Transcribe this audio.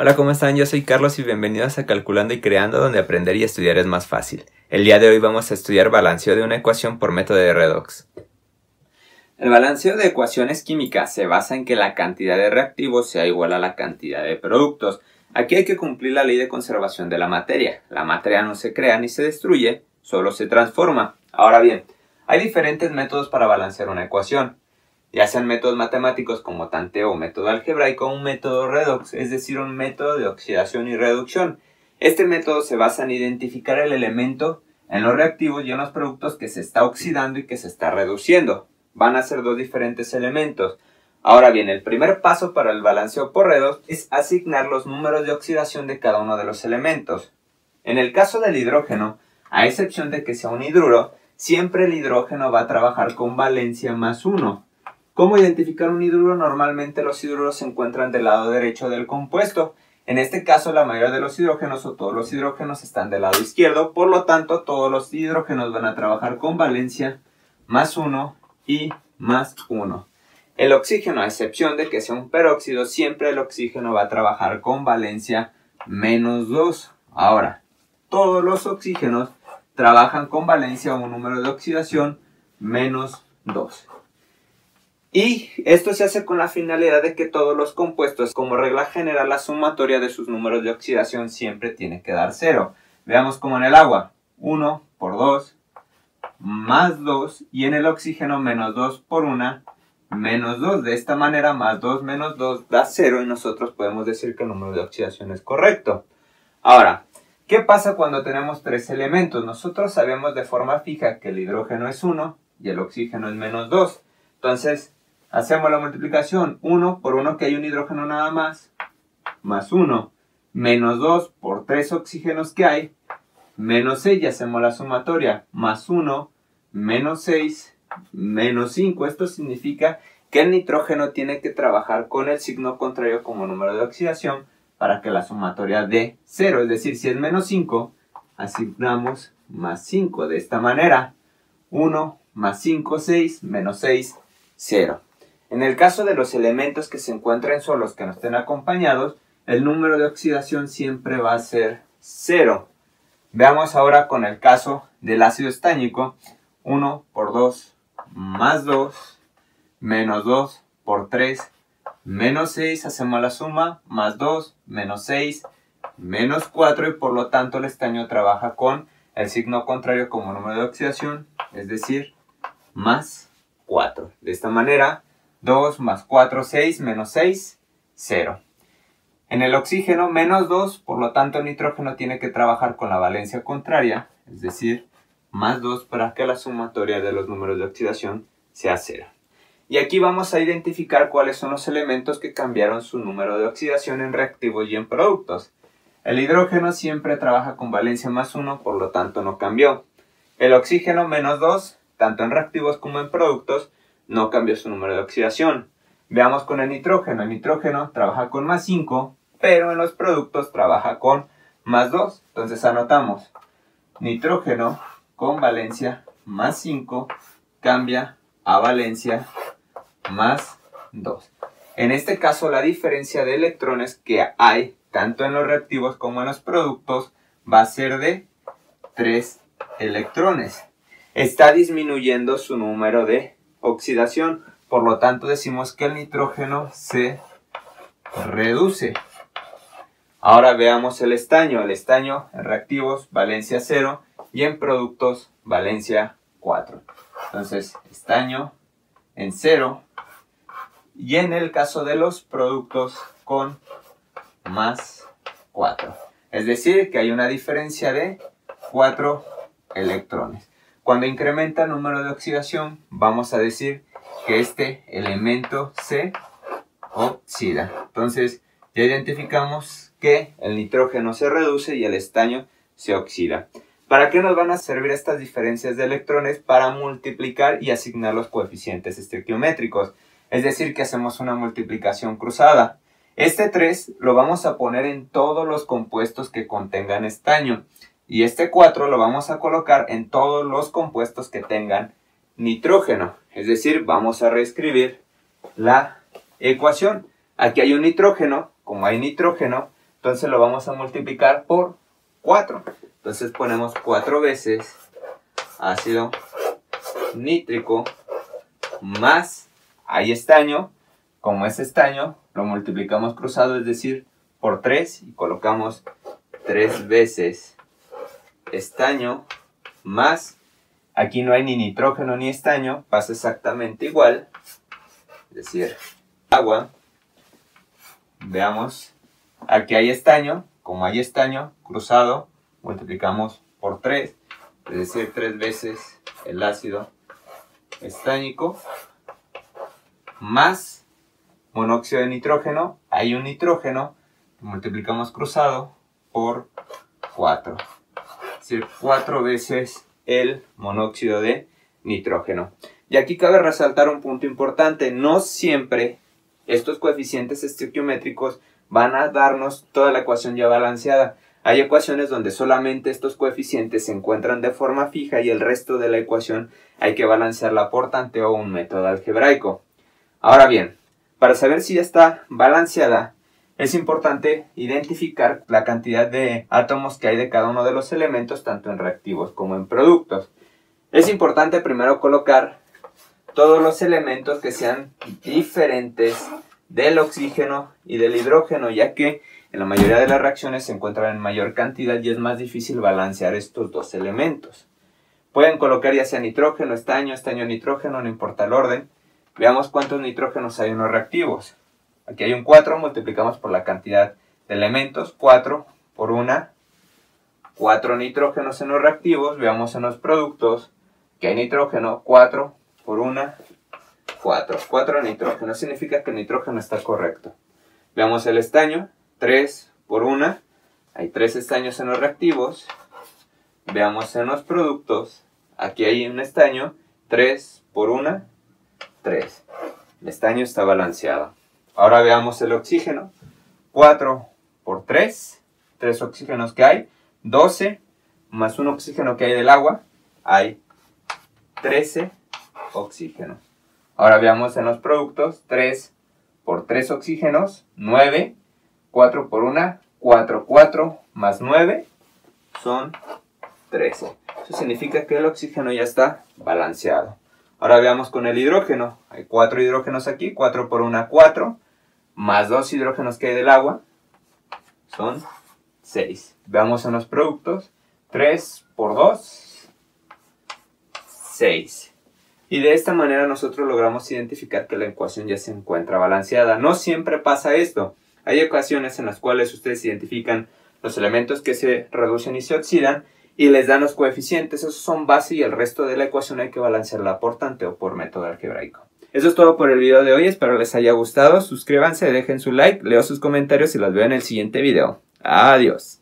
Hola, ¿cómo están? Yo soy Carlos y bienvenidos a Calculando y Creando, donde aprender y estudiar es más fácil. El día de hoy vamos a estudiar balanceo de una ecuación por método de redox. El balanceo de ecuaciones químicas se basa en que la cantidad de reactivos sea igual a la cantidad de productos. Aquí hay que cumplir la ley de conservación de la materia. La materia no se crea ni se destruye, solo se transforma. Ahora bien, hay diferentes métodos para balancear una ecuación. Ya sean métodos matemáticos como tanteo o método algebraico o un método redox, es decir, un método de oxidación y reducción. Este método se basa en identificar el elemento en los reactivos y en los productos que se está oxidando y que se está reduciendo. Van a ser dos diferentes elementos. Ahora bien, el primer paso para el balanceo por redox es asignar los números de oxidación de cada uno de los elementos. En el caso del hidrógeno, a excepción de que sea un hidruro, siempre el hidrógeno va a trabajar con valencia más 1. ¿Cómo identificar un hidruro? Normalmente los hidruros se encuentran del lado derecho del compuesto. En este caso, la mayoría de los hidrógenos o todos los hidrógenos están del lado izquierdo. Por lo tanto, todos los hidrógenos van a trabajar con valencia más 1 y más 1. El oxígeno, a excepción de que sea un peróxido, siempre el oxígeno va a trabajar con valencia menos 2. Ahora, todos los oxígenos trabajan con valencia o un número de oxidación menos 2. Y esto se hace con la finalidad de que todos los compuestos, como regla general, la sumatoria de sus números de oxidación siempre tiene que dar 0. Veamos como en el agua, 1 por 2, más 2, y en el oxígeno menos 2 por 1, menos 2. De esta manera, más 2 menos 2 da 0 y nosotros podemos decir que el número de oxidación es correcto. Ahora, ¿qué pasa cuando tenemos tres elementos? Nosotros sabemos de forma fija que el hidrógeno es 1 y el oxígeno es menos 2. Entonces, hacemos la multiplicación, 1 por 1 que hay un hidrógeno nada más 1, menos 2 por 3 oxígenos que hay, menos 6, y hacemos la sumatoria, más 1, menos 6, menos 5. Esto significa que el nitrógeno tiene que trabajar con el signo contrario como número de oxidación para que la sumatoria dé 0. Es decir, si es menos 5, asignamos más 5. De esta manera, 1 más 5, 6, menos 6, 0. En el caso de los elementos que se encuentren solos, que no estén acompañados, el número de oxidación siempre va a ser 0. Veamos ahora con el caso del ácido estáñico. 1 por 2 más 2, menos 2 por 3, menos 6, hacemos la suma, más 2, menos 6, menos 4, y por lo tanto el estaño trabaja con el signo contrario como número de oxidación, es decir, más 4. De esta manera, 2 más 4, 6, menos 6, 0. En el oxígeno, menos 2, por lo tanto el nitrógeno tiene que trabajar con la valencia contraria, es decir, más 2, para que la sumatoria de los números de oxidación sea 0. Y aquí vamos a identificar cuáles son los elementos que cambiaron su número de oxidación en reactivos y en productos. El hidrógeno siempre trabaja con valencia más 1, por lo tanto no cambió. El oxígeno, menos 2, tanto en reactivos como en productos, no cambió su número de oxidación. Veamos con el nitrógeno. El nitrógeno trabaja con más 5, pero en los productos trabaja con más 2. Entonces anotamos, nitrógeno con valencia más 5 cambia a valencia más 2. En este caso, la diferencia de electrones que hay tanto en los reactivos como en los productos va a ser de 3 electrones. Está disminuyendo su número de oxidación, por lo tanto decimos que el nitrógeno se reduce. Ahora veamos el estaño. El estaño en reactivos valencia 0 y en productos valencia 4. Entonces estaño en 0 y en el caso de los productos con más 4. Es decir, que hay una diferencia de 4 electrones. Cuando incrementa el número de oxidación, vamos a decir que este elemento se oxida. Entonces, ya identificamos que el nitrógeno se reduce y el estaño se oxida. ¿Para qué nos van a servir estas diferencias de electrones? Para multiplicar y asignar los coeficientes estequiométricos. Es decir, que hacemos una multiplicación cruzada. Este 3 lo vamos a poner en todos los compuestos que contengan estaño. Y este 4 lo vamos a colocar en todos los compuestos que tengan nitrógeno. Es decir, vamos a reescribir la ecuación. Aquí hay un nitrógeno. Como hay nitrógeno, entonces lo vamos a multiplicar por 4. Entonces ponemos 4 veces ácido nítrico más, hay estaño, como es estaño, lo multiplicamos cruzado, es decir, por 3 y colocamos 3 veces estaño más, aquí no hay ni nitrógeno ni estaño, pasa exactamente igual, es decir, agua. Veamos, aquí hay estaño, como hay estaño cruzado, multiplicamos por 3, es decir, 3 veces el ácido estáñico más monóxido de nitrógeno, hay un nitrógeno, multiplicamos cruzado por 4, es decir, 4 veces el monóxido de nitrógeno. Y aquí cabe resaltar un punto importante, no siempre estos coeficientes estequiométricos van a darnos toda la ecuación ya balanceada. Hay ecuaciones donde solamente estos coeficientes se encuentran de forma fija y el resto de la ecuación hay que balancearla por tanteo o un método algebraico. Ahora bien, para saber si ya está balanceada, es importante identificar la cantidad de átomos que hay de cada uno de los elementos, tanto en reactivos como en productos. Es importante primero colocar todos los elementos que sean diferentes del oxígeno y del hidrógeno, ya que en la mayoría de las reacciones se encuentran en mayor cantidad y es más difícil balancear estos dos elementos. Pueden colocar ya sea nitrógeno, estaño, nitrógeno, no importa el orden. Veamos cuántos nitrógenos hay en los reactivos. Aquí hay un 4, multiplicamos por la cantidad de elementos, 4 por 1, 4 nitrógenos en los reactivos. Veamos en los productos que hay nitrógeno, 4 por 1, 4 nitrógenos, significa que el nitrógeno está correcto. Veamos el estaño, 3 por 1, hay 3 estaños en los reactivos. Veamos en los productos, aquí hay un estaño, 3 por 1, 3. El estaño está balanceado. Ahora veamos el oxígeno, 4 por 3, 3 oxígenos que hay, 12, más un oxígeno que hay del agua, hay 13 oxígenos. Ahora veamos en los productos, 3 por 3 oxígenos, 9, 4 por 1, 4, 4 más 9 son 13. Eso significa que el oxígeno ya está balanceado. Ahora veamos con el hidrógeno. Hay 4 hidrógenos aquí, 4 por 1, 4, más 2 hidrógenos que hay del agua, son 6. Veamos en los productos, 3 por 2, 6. Y de esta manera nosotros logramos identificar que la ecuación ya se encuentra balanceada. No siempre pasa esto. Hay ocasiones en las cuales ustedes identifican los elementos que se reducen y se oxidan y les dan los coeficientes. Esos son base y el resto de la ecuación hay que balancearla por tanteo o por método algebraico. Eso es todo por el video de hoy. Espero les haya gustado. Suscríbanse, dejen su like, leo sus comentarios y los veo en el siguiente video. Adiós.